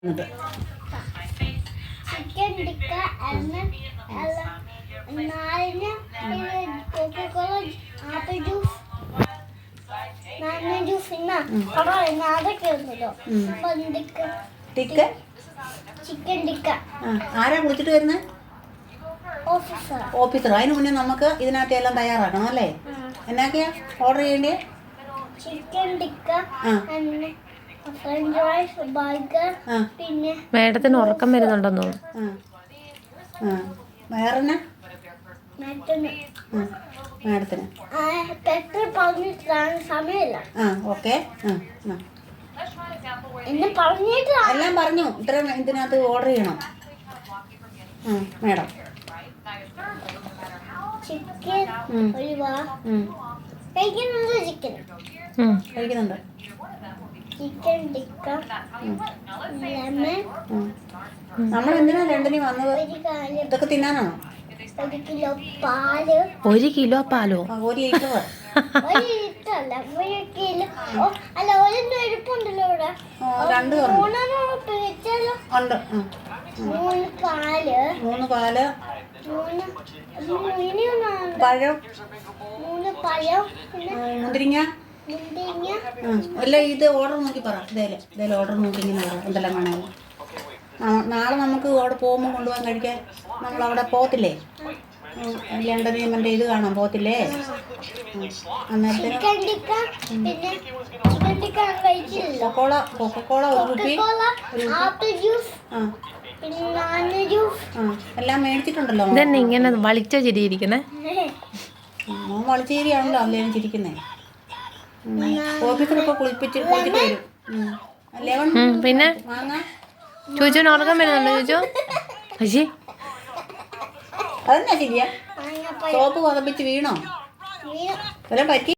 Chicken tikka നാരങ്ങ കോക്കോള apple juice നാരങ്ങ juice അതൊക്കെ ഉണ്ടല്ലോ. ചിക്കൻ ടിക്ക ആരാ കുളിച്ചിട്ട് വരുന്നത്? ഓഫീസർ. അതിന് മുന്നേ നമുക്ക് ഇതിനകത്ത് എല്ലാം തയ്യാറാക്കണം അല്ലേ? എന്നൊക്കെയാ ഓർഡർ ചെയ്യേണ്ടേ? Chicken tikka, French fries, burger, പിന്നെ മേഡത്തിന് ഉറക്കം വരുന്നുണ്ടെന്നോ? വേറെന്നാ മേഡത്തിന്? പെട്രോൾ പറഞ്ഞിട്ടാണ് സമയമില്ല. ഓക്കെ. എന്നെ പറഞ്ഞിട്ട് എല്ലാം പറഞ്ഞു. ഇത്ര ഇതിനകത്ത് ഓർഡർ ചെയ്യണം മേഡം. ചിക്കൻ കഴിക്കുന്നുണ്ട്. കഴിക്കുന്നുണ്ട്. Chicken tikka, lemon. നമ്മൾ എന്തിനാ രണ്ടിനും വന്നത്? ഇതൊക്കെ തിന്നാനാണോ? 1 കിലോ പാല്. 1 കിലോ പാലോ? 1 ലിറ്റർ. 1 ലിറ്റർ അല്ല, 1 കിലോ. അല്ല, ഒരെണ്ണം എടുപ്പുണ്ടല്ലോ ഇവിടെ. 2 ഉണ്ട്. 3 പാല്. 3 പാല്. 3 പഴം. 3 പഴം. മുന്തിരിങ്ങ. അല്ല, ഇത് ഓർഡർ നോക്കി പറ. ഇതേലെ ഓർഡർ നോക്കി ഇങ്ങനെ പറ എന്തെല്ലാം കാണാമോ. നാളെ നമുക്ക് അവിടെ പോകുമ്പോൾ കൊണ്ടുപോകാൻ കഴിക്കാൻ നമ്മളവിടെ പോകത്തില്ലേ? ലണ്ടനിൽ മറ്റേ ഇത് കാണാൻ പോകത്തില്ലേ? അന്നേരത്തിന് കൊക്കക്കോള 1 കുപ്പി, എല്ലാം മേടിച്ചിട്ടുണ്ടല്ലോ. ഇതന്നെ ഇങ്ങനെ വളിച്ച ചിരിയിരിക്കുന്നേ. വളിച്ച ചിരിയാണല്ലോ അല്ലേ ചിരിക്കുന്നേ. ഓഫീസറൊക്കെ കുളിച്ചിട്ട് വരും. പിന്നെ മാങ്ങ. ചോദിച്ചോന് ഉറക്കം വരുന്നുണ്ടോ ചോദിച്ചോ? അജി അതെന്നാ ശരിയാ? സോപ്പ് പതപ്പിച്ച് വീണോ? വല്ല പറ്റി?